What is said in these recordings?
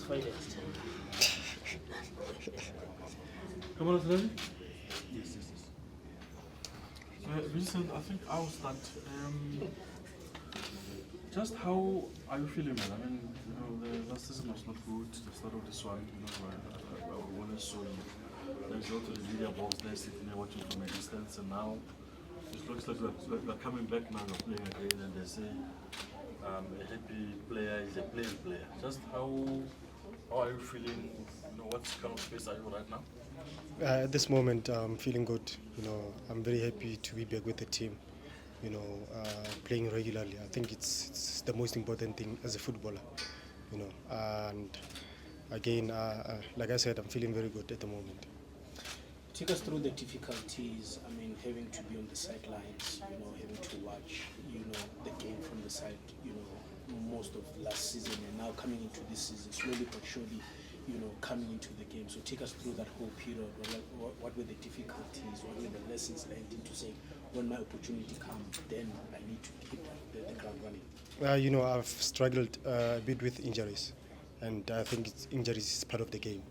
finest. Come on, Ravi. Yes, yes, yes. Vincent, I think I'll start. Just how are you feeling, man? I mean, the last season was not good. The start of this one, I always saw you. There's also the media box there sitting there watching from a distance, and now it looks like we're coming back now, we're playing again, and they say a happy player is a playing player. Just how are you feeling? What kind of space are you right now? At this moment, I'm feeling good. I'm very happy to be back with the team. Playing regularly. I think it's the most important thing as a footballer. And again, like I said, I'm feeling very good at the moment. Take us through the difficulties. I mean, having to be on the sidelines, having to watch, the game from the side, most of last season, and now coming into this season, slowly but surely, coming into the game. So take us through that whole period. What were the difficulties? What were the lessons learned into saying, when my opportunity comes, then I need to hit the ground running? I've struggled a bit with injuries, and I think injuries is part of the game.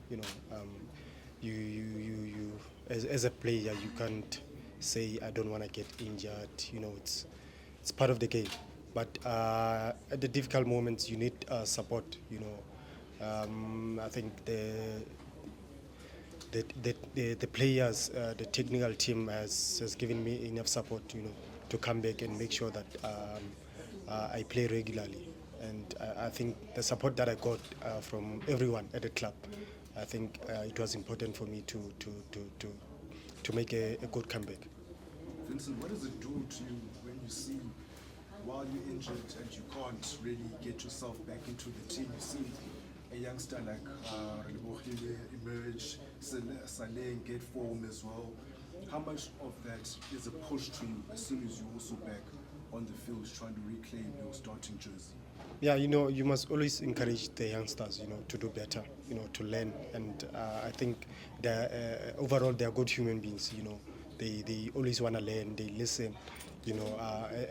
You as a player, you can't say I don't want to get injured. It's part of the game. But at the difficult moments, you need support. I think the players, the technical team has given me enough support, to come back and make sure that I play regularly. And I think the support that I got from everyone at the club, I think it was important for me to make a good comeback. Vincent, what does it do to you when you see, while you're injured and you can't really get yourself back into the team, you see a youngster like Relebohile emerge, Saleh get form as well. How much of that is a push to you as soon as you're also back on the field trying to reclaim your starting jersey? Yeah, you must always encourage the youngsters, to do better, to learn. And I think overall they are good human beings, They always want to learn, they listen.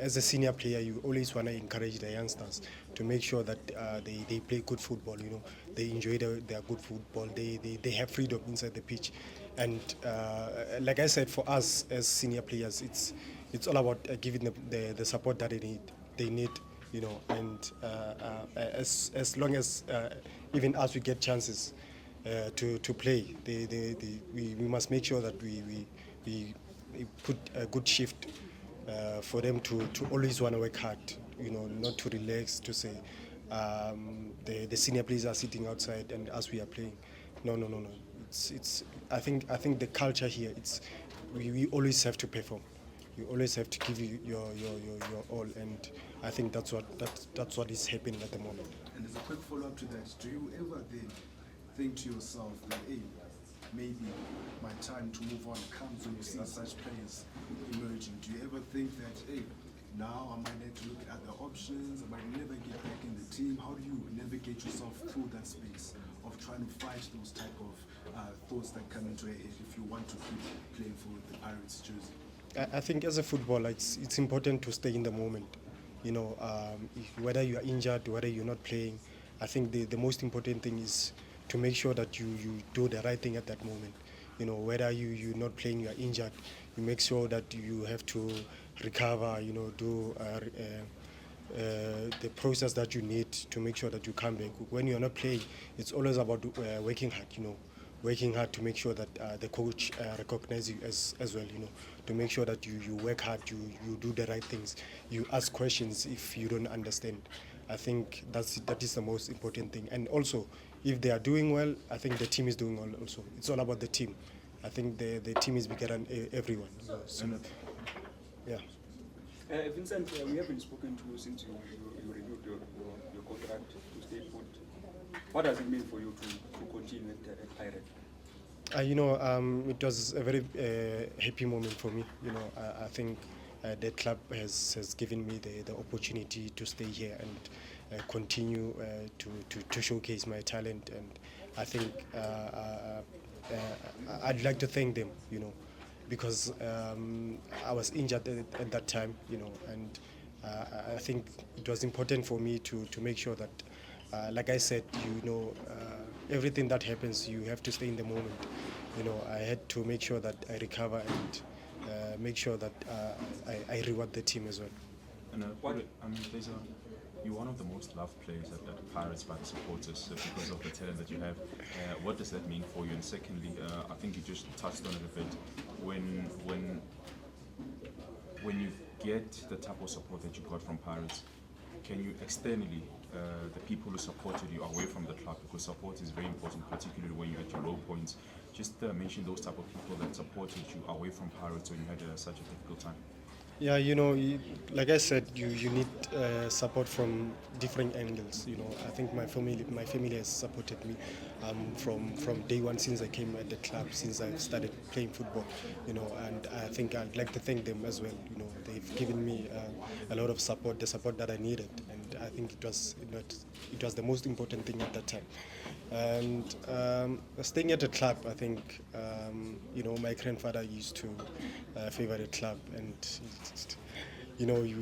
As a senior player, you always want to encourage the youngsters to make sure that they play good football, They enjoy their good football, they have freedom inside the pitch. And like I said, for us as senior players, it's all about giving them the support that they need, and as long as even us we get chances to play, we must make sure that we put a good shift for them to always want to work hard, not to relax, to say the senior players are sitting outside and us we are playing. No. It's I think the culture here, we always have to perform. You always have to give your all, and I think that's what is happening at the moment. And as a quick follow-up to that, do you ever then think to yourself that, hey, maybe my time to move on comes when you see such players emerging? Do you ever think that, hey, now I might need to look at other options, I might never get back in the team? How do you navigate yourself through that space of trying to fight those type of thoughts that come into your head if you want to keep playing for the Pirates jersey? I think as a footballer, it's important to stay in the moment. Whether you are injured, whether you're not playing, I think the most important thing is to make sure that you do the right thing at that moment. Whether you're not playing, you are injured, you make sure that you have to recover, do the process that you need to make sure that you come back. When you're not playing, it's always about working hard, working hard to make sure that the coach recognizes you as well, to make sure that you work hard, you do the right things, you ask questions if you don't understand. I think that is the most important thing. And also, if they are doing well, I think the team is doing well also. It's all about the team. I think the team is bigger than everyone. So, yeah. Vincent, we haven't spoken to you since you renewed your contract to stay put. What does it mean for you to continue at Pirate? It was a very happy moment for me. I think the club has given me the opportunity to stay here and continue to showcase my talent. And I think I'd like to thank them, because I was injured at that time, and I think it was important for me to make sure that like I said, everything that happens, you have to stay in the moment. I had to make sure that I recover and make sure that I reward the team as well. And I mean, you're one of the most loved players at Pirates by the supporters because of the talent that you have. What does that mean for you? And secondly, I think you just touched on it a bit. When you get the type of support that you got from Pirates, can you externally, the people who supported you away from the club, because support is very important, particularly when you're at your low points, just mention those type of people that supported you away from Pirates when you had such a difficult time? Yeah, like I said, you need support from different angles. I think my family has supported me from day one since I came at the club, since I started playing football. And I think I'd like to thank them as well. They've given me a lot of support, the support that I needed, and I think it was the most important thing at that time. And staying at the club, I think my grandfather used to favor the club, and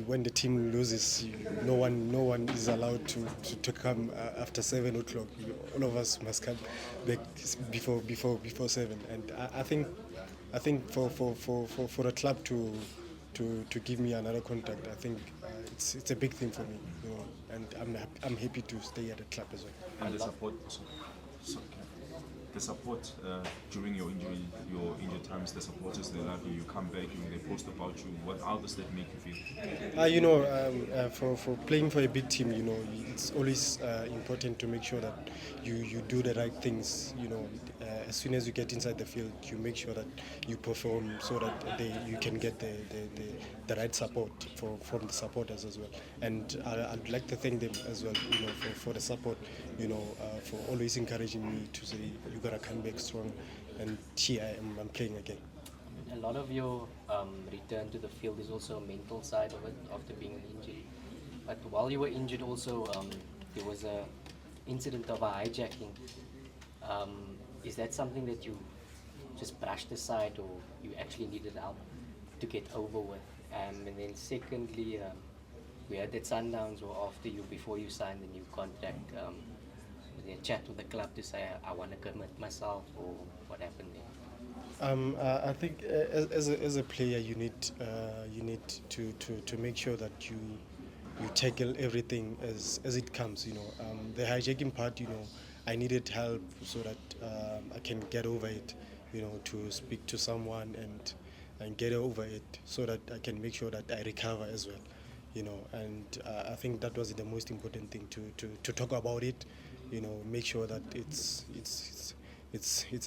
when the team loses, no one is allowed to come after 7 o'clock. All of us must come back before 7. And I think for a club to give me another contract, I think it's a big thing for me. And I'm happy to stay at the club as well. And the support during your injured times, the supporters, they love you. You come back, they post about you. How does that make you feel? For playing for a big team, it's always important to make sure that you do the right things. As soon as you get inside the field, you make sure that you perform so that you can get the right support from the supporters as well. And I'd like to thank them as well, for the support, for always encouraging me to say, you gotta come back strong, and here I'm playing again. A lot of your return to the field is also a mental side of it after being injured. But while you were injured also, there was a incident of a hijacking. Is that something that you just brushed aside, or you actually needed help to get over with? And then secondly, we had that Sundowns, or before you signed the new contract, a chat with the club to say, I want to commit myself, or what happened there? I think as a player, you need to make sure that you tackle everything as it comes. The hijacking part, I needed help so that I can get over it. To speak to someone and get over it so that I can make sure that I recover as well. And I think that was the most important thing, to talk about it. Make sure that it's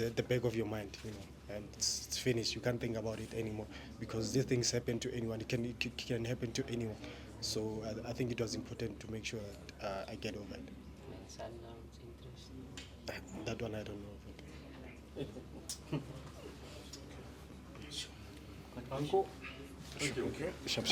at the back of your mind. And it's finished. You can't think about it anymore, because these things happen to anyone. It can happen to anyone. So I think it was important to make sure that I get over it. Sundowns interest? That one I don't know about. Uncle? Sharp.